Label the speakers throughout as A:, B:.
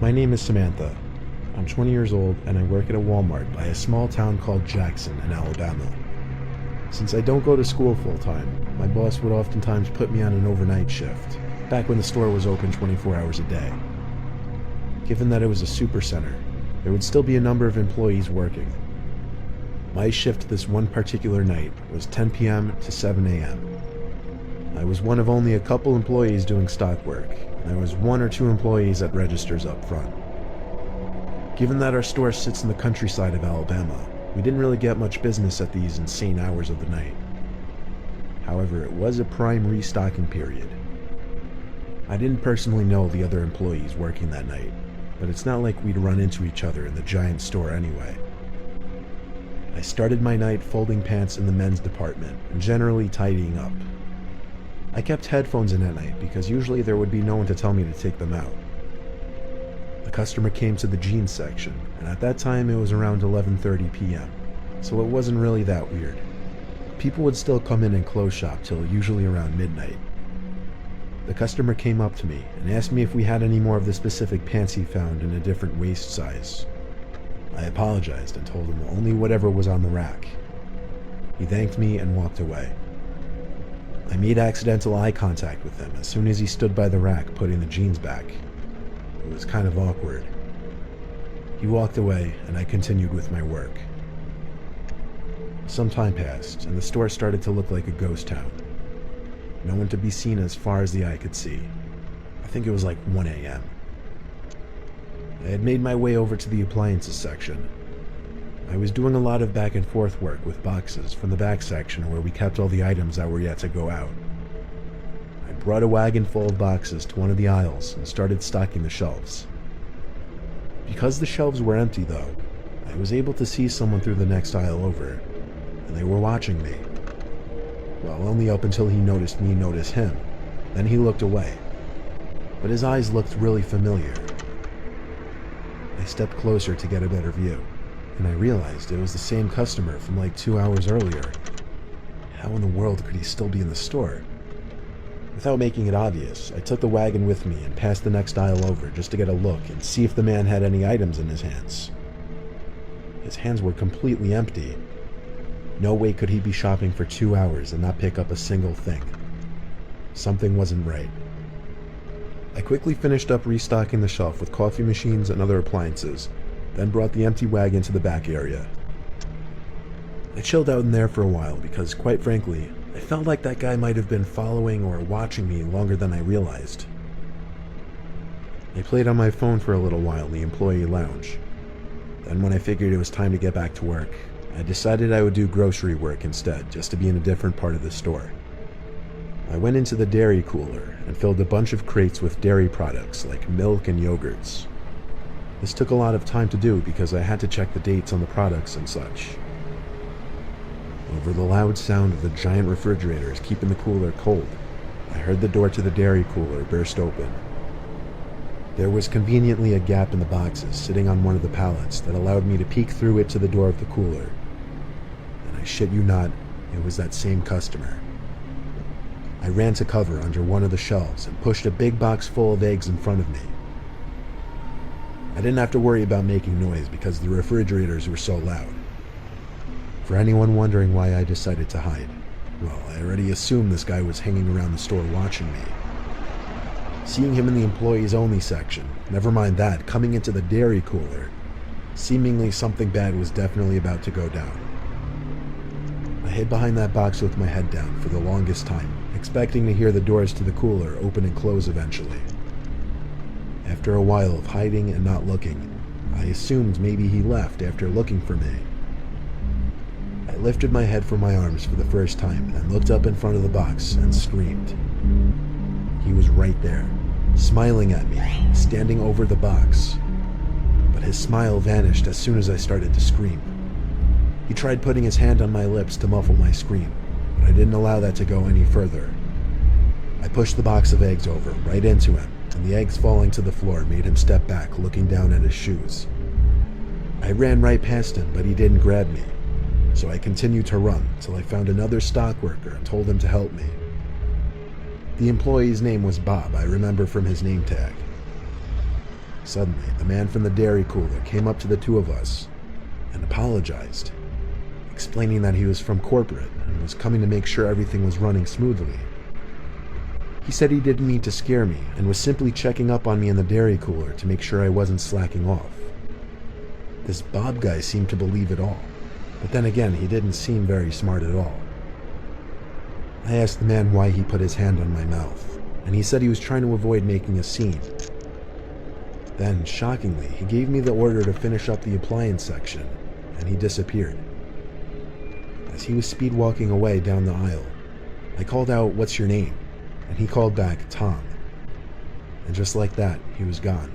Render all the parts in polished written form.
A: My name is Samantha. I'm 20 years old and I work at a Walmart by a small town called Jackson in Alabama. Since I don't go to school full-time, my boss would oftentimes put me on an overnight shift, back when the store was open 24 hours a day. Given that it was a supercenter, there would still be a number of employees working. My shift this one particular night was 10 p.m. to 7 a.m. I was one of only a couple employees doing stock work, and there was 1 or 2 employees at registers up front. Given that our store sits in the countryside of Alabama, we didn't really get much business at these insane hours of the night. However, it was a prime restocking period. I didn't personally know the other employees working that night, but it's not like we'd run into each other in the giant store anyway. I started my night folding pants in the men's department and generally tidying up. I kept headphones in at night because usually there would be no one to tell me to take them out. The customer came to the jeans section, and at that time it was around 11:30 p.m., so it wasn't really that weird. People would still come in and close shop till usually around midnight. The customer came up to me and asked me if we had any more of the specific pants he found in a different waist size. I apologized and told him only whatever was on the rack. He thanked me and walked away. I made accidental eye contact with him as soon as he stood by the rack putting the jeans back. It was kind of awkward. He walked away and I continued with my work. Some time passed and the store started to look like a ghost town. No one to be seen as far as the eye could see. I think it was like 1 a.m. I had made my way over to the appliances section. I was doing a lot of back and forth work with boxes from the back section where we kept all the items that were yet to go out. I brought a wagon full of boxes to one of the aisles and started stocking the shelves. Because the shelves were empty though, I was able to see someone through the next aisle over, and they were watching me. Well, only up until he noticed me notice him. Then he looked away. But his eyes looked really familiar. I stepped closer to get a better view, and I realized it was the same customer from like 2 hours earlier. How in the world could he still be in the store? Without making it obvious, I took the wagon with me and passed the next aisle over just to get a look and see if the man had any items in his hands. His hands were completely empty. No way could he be shopping for 2 hours and not pick up a single thing. Something wasn't right. I quickly finished up restocking the shelf with coffee machines and other appliances, then brought the empty wagon to the back area. I chilled out in there for a while because, quite frankly, I felt like that guy might have been following or watching me longer than I realized. I played on my phone for a little while in the employee lounge. Then when I figured it was time to get back to work, I decided I would do grocery work instead, just to be in a different part of the store. I went into the dairy cooler and filled a bunch of crates with dairy products like milk and yogurts. This took a lot of time to do because I had to check the dates on the products and such. Over the loud sound of the giant refrigerators keeping the cooler cold, I heard the door to the dairy cooler burst open. There was conveniently a gap in the boxes sitting on one of the pallets that allowed me to peek through it to the door of the cooler. And I shit you not, it was that same customer. I ran to cover under one of the shelves and pushed a big box full of eggs in front of me. I didn't have to worry about making noise because the refrigerators were so loud. For anyone wondering why I decided to hide, well, I already assumed this guy was hanging around the store watching me. Seeing him in the employees only section, never mind that, coming into the dairy cooler, seemingly something bad was definitely about to go down. I hid behind that box with my head down for the longest time, expecting to hear the doors to the cooler open and close eventually. After a while of hiding and not looking, I assumed maybe he left after looking for me. I lifted my head from my arms for the first time and looked up in front of the box and screamed. He was right there, smiling at me, standing over the box. But his smile vanished as soon as I started to scream. He tried putting his hand on my lips to muffle my scream, but I didn't allow that to go any further. I pushed the box of eggs over, right into him, and the eggs falling to the floor made him step back, looking down at his shoes. I ran right past him, but he didn't grab me, so I continued to run till I found another stock worker and told him to help me. The employee's name was Bob, I remember from his name tag. Suddenly, the man from the dairy cooler came up to the two of us and apologized, explaining that he was from corporate and was coming to make sure everything was running smoothly. He said he didn't mean to scare me and was simply checking up on me in the dairy cooler to make sure I wasn't slacking off. This Bob guy seemed to believe it all, but then again, he didn't seem very smart at all. I asked the man why he put his hand on my mouth, and he said he was trying to avoid making a scene. Then, shockingly, he gave me the order to finish up the appliance section, and he disappeared. As he was speed walking away down the aisle, I called out, "What's your name?" And he called back, "Tom." And just like that, he was gone.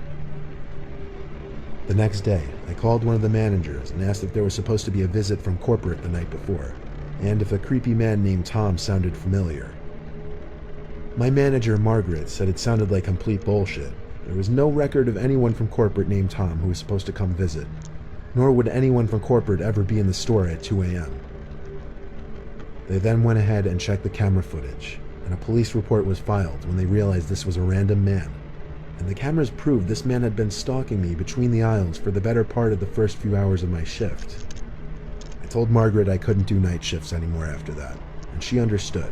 A: The next day, I called one of the managers and asked if there was supposed to be a visit from corporate the night before, and if a creepy man named Tom sounded familiar. My manager, Margaret, said it sounded like complete bullshit. There was no record of anyone from corporate named Tom who was supposed to come visit, nor would anyone from corporate ever be in the store at 2 a.m. They then went ahead and checked the camera footage, and a police report was filed when they realized this was a random man, and the cameras proved this man had been stalking me between the aisles for the better part of the first few hours of my shift. I told Margaret I couldn't do night shifts anymore after that, and she understood.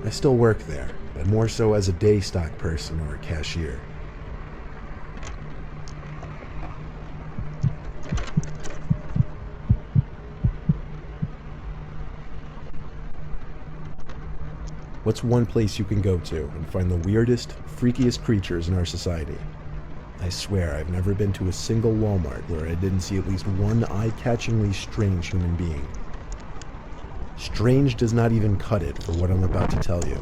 A: I still work there, but more so as a day stock person or a cashier. What's one place you can go to and find the weirdest, freakiest creatures in our society? I swear I've never been to a single Walmart where I didn't see at least one eye-catchingly strange human being. Strange does not even cut it for what I'm about to tell you.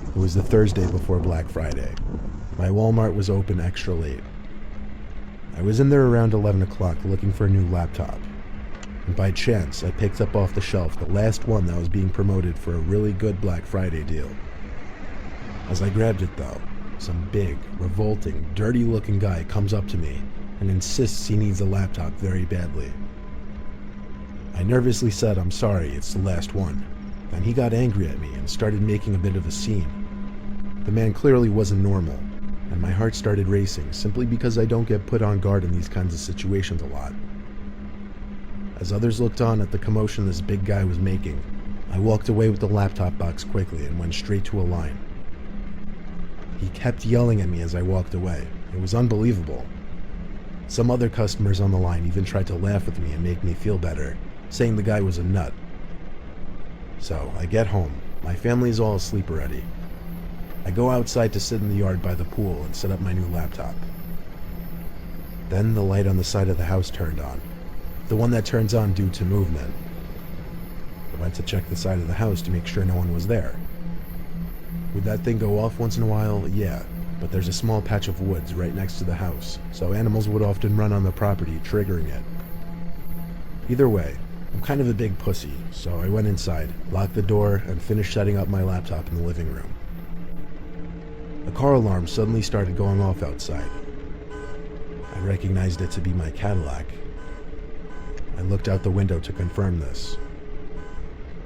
A: It was the Thursday before Black Friday. My Walmart was open extra late. I was in there around 11 o'clock looking for a new laptop. And by chance, I picked up off the shelf the last one that was being promoted for a really good Black Friday deal. As I grabbed it though, some big, revolting, dirty-looking guy comes up to me and insists he needs a laptop very badly. I nervously said, "I'm sorry, it's the last one." Then he got angry at me and started making a bit of a scene. The man clearly wasn't normal, and my heart started racing simply because I don't get put on guard in these kinds of situations a lot. As others looked on at the commotion this big guy was making, I walked away with the laptop box quickly and went straight to a line. He kept yelling at me as I walked away. It was unbelievable. Some other customers on the line even tried to laugh with me and make me feel better, saying the guy was a nut. So, I get home. My family's all asleep already. I go outside to sit in the yard by the pool and set up my new laptop. Then the light on the side of the house turned on. The one that turns on due to movement. I went to check the side of the house to make sure no one was there. Would that thing go off once in a while? Yeah, but there's a small patch of woods right next to the house, so animals would often run on the property, triggering it. Either way, I'm kind of a big pussy, so I went inside, locked the door, and finished setting up my laptop in the living room. A car alarm suddenly started going off outside. I recognized it to be my Cadillac. I looked out the window to confirm this.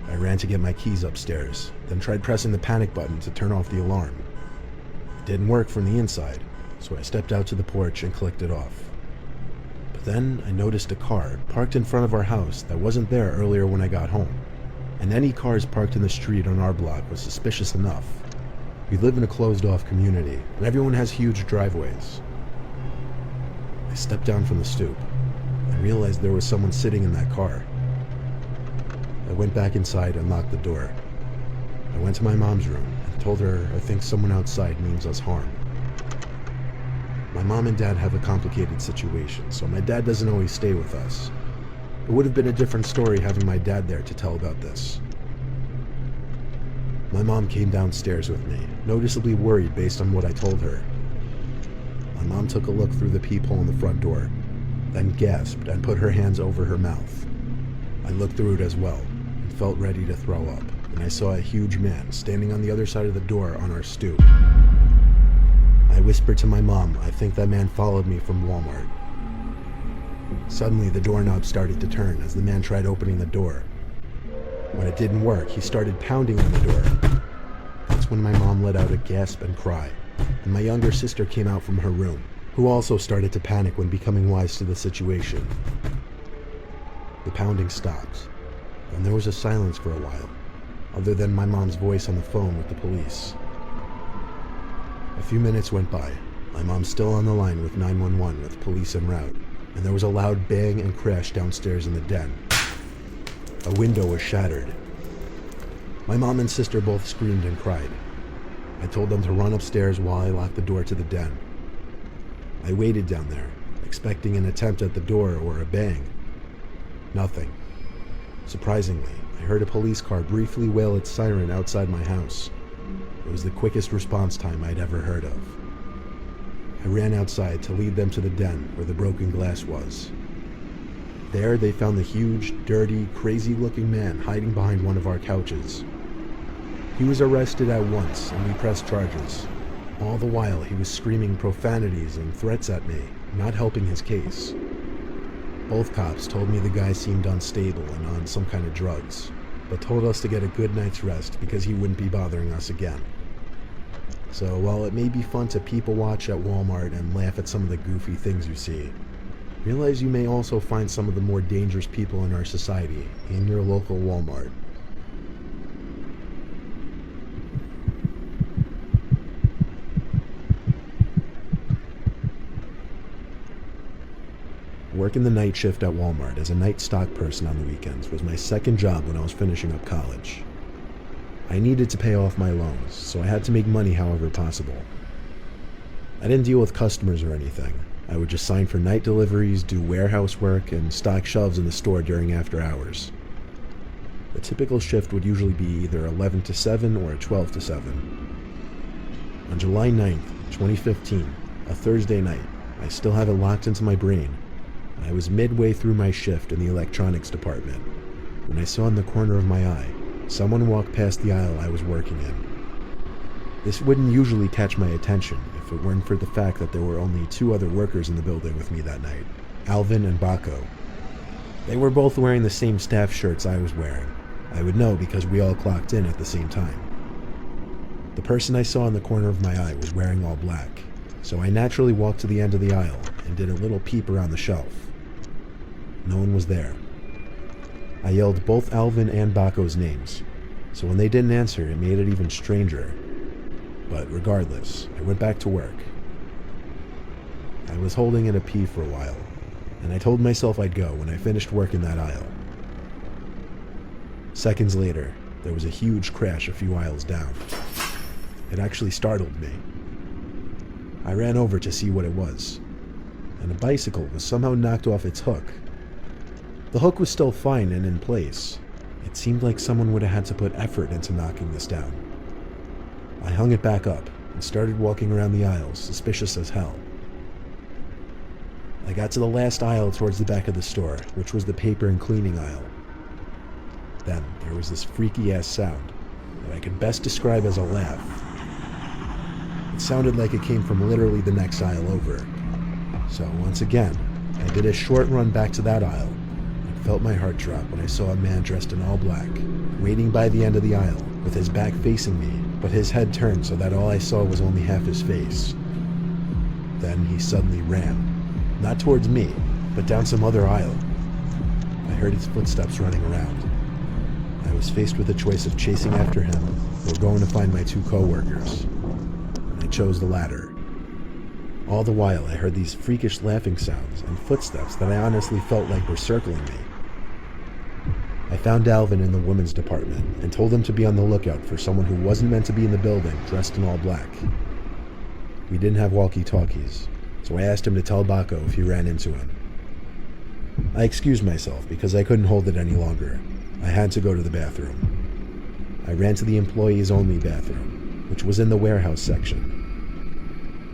A: I ran to get my keys upstairs, then tried pressing the panic button to turn off the alarm. It didn't work from the inside, so I stepped out to the porch and clicked it off. But then I noticed a car parked in front of our house that wasn't there earlier when I got home, and any cars parked in the street on our block was suspicious enough. We live in a closed-off community, and everyone has huge driveways. I stepped down from the stoop. I realized there was someone sitting in that car. I went back inside and locked the door. I went to my mom's room and told her I think someone outside means us harm. My mom and dad have a complicated situation, so my dad doesn't always stay with us. It would have been a different story having my dad there to tell about this. My mom came downstairs with me, noticeably worried based on what I told her. My mom took a look through the peephole in the front door, then gasped and put her hands over her mouth. I looked through it as well, and felt ready to throw up, and I saw a huge man standing on the other side of the door on our stoop. I whispered to my mom, I think that man followed me from Walmart. Suddenly the doorknob started to turn as the man tried opening the door. When it didn't work, he started pounding on the door. That's when my mom let out a gasp and cry, and my younger sister came out from her room, who also started to panic when becoming wise to the situation. The pounding stopped, and there was a silence for a while, other than my mom's voice on the phone with the police. A few minutes went by, my mom still on the line with 911 with police en route, and there was a loud bang and crash downstairs in the den. A window was shattered. My mom and sister both screamed and cried. I told them to run upstairs while I locked the door to the den. I waited down there, expecting an attempt at the door or a bang. Nothing. Surprisingly, I heard a police car briefly wail its siren outside my house. It was the quickest response time I'd ever heard of. I ran outside to lead them to the den where the broken glass was. There they found the huge, dirty, crazy-looking man hiding behind one of our couches. He was arrested at once and we pressed charges. All the while he was screaming profanities and threats at me, not helping his case. Both cops told me the guy seemed unstable and on some kind of drugs, but told us to get a good night's rest because he wouldn't be bothering us again. So while it may be fun to people watch at Walmart and laugh at some of the goofy things you see, realize you may also find some of the more dangerous people in our society in your local Walmart. Working the night shift at Walmart as a night stock person on the weekends was my second job when I was finishing up college. I needed to pay off my loans, so I had to make money however possible. I didn't deal with customers or anything. I would just sign for night deliveries, do warehouse work, and stock shelves in the store during after hours. The typical shift would usually be either 11 to 7 or 12 to 7. On July 9th, 2015, a Thursday night, I still have it locked into my brain. I was midway through my shift in the electronics department when I saw in the corner of my eye someone walk past the aisle I was working in. This wouldn't usually catch my attention if it weren't for the fact that there were only two other workers in the building with me that night, Alvin and Baco. They were both wearing the same staff shirts I was wearing. I would know because we all clocked in at the same time. The person I saw in the corner of my eye was wearing all black, so I naturally walked to the end of the aisle and did a little peep around the shelf. No one was there. I yelled both Alvin and Baco's names, so when they didn't answer, it made it even stranger. But regardless, I went back to work. I was holding in a pee for a while, and I told myself I'd go when I finished work in that aisle. Seconds later, there was a huge crash a few aisles down. It actually startled me. I ran over to see what it was, and a bicycle was somehow knocked off its hook. The hook was still fine and in place. It seemed like someone would have had to put effort into knocking this down. I hung it back up and started walking around the aisles, suspicious as hell. I got to the last aisle towards the back of the store, which was the paper and cleaning aisle. Then there was this freaky-ass sound that I could best describe as a laugh. It sounded like it came from literally the next aisle over. So once again, I did a short run back to that aisle and felt my heart drop when I saw a man dressed in all black, waiting by the end of the aisle with his back facing me, but his head turned so that all I saw was only half his face. Then he suddenly ran, not towards me, but down some other aisle. I heard his footsteps running around. I was faced with a choice of chasing after him or going to find my two co-workers. I chose the latter. All the while, I heard these freakish laughing sounds and footsteps that I honestly felt like were circling me. I found Alvin in the women's department and told him to be on the lookout for someone who wasn't meant to be in the building dressed in all black. We didn't have walkie-talkies, so I asked him to tell Baco if he ran into him. I excused myself because I couldn't hold it any longer. I had to go to the bathroom. I ran to the employees-only bathroom, which was in the warehouse section.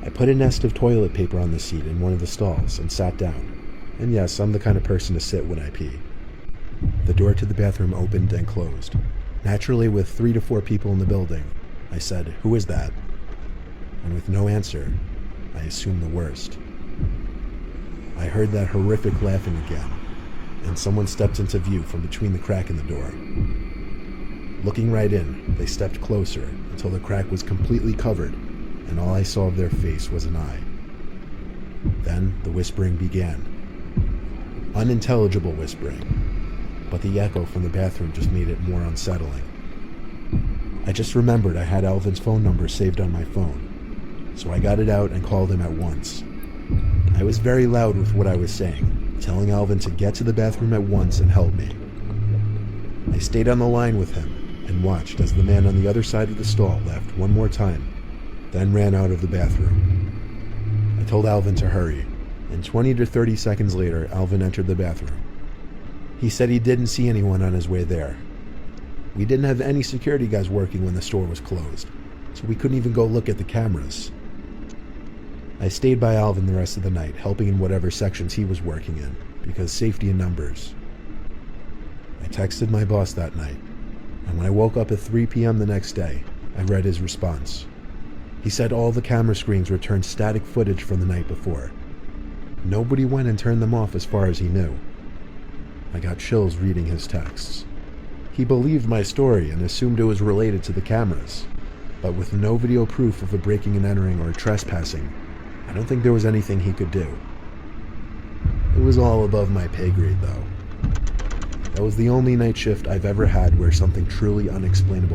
A: I put a nest of toilet paper on the seat in one of the stalls and sat down. And yes, I'm the kind of person to sit when I pee. The door to the bathroom opened and closed. Naturally, with 3 to 4 people in the building, I said, "Who is that?" And with no answer, I assumed the worst. I heard that horrific laughing again, and someone stepped into view from between the crack in the door. Looking right in, they stepped closer until the crack was completely covered, and all I saw of their face was an eye. Then the whispering began. Unintelligible whispering, but the echo from the bathroom just made it more unsettling. I just remembered I had Alvin's phone number saved on my phone, so I got it out and called him at once. I was very loud with what I was saying, telling Alvin to get to the bathroom at once and help me. I stayed on the line with him and watched as the man on the other side of the stall left one more time, then ran out of the bathroom. I told Alvin to hurry, and 20 to 30 seconds later, Alvin entered the bathroom. He said he didn't see anyone on his way there. We didn't have any security guys working when the store was closed, so we couldn't even go look at the cameras. I stayed by Alvin the rest of the night, helping in whatever sections he was working in, because safety in numbers. I texted my boss that night, and when I woke up at 3 p.m. the next day, I read his response. He said all the camera screens returned static footage from the night before. Nobody went and turned them off as far as he knew. I got chills reading his texts. He believed my story and assumed it was related to the cameras, but with no video proof of a breaking and entering or trespassing, I don't think there was anything he could do. It was all above my pay grade, though. That was the only night shift I've ever had where something truly unexplainable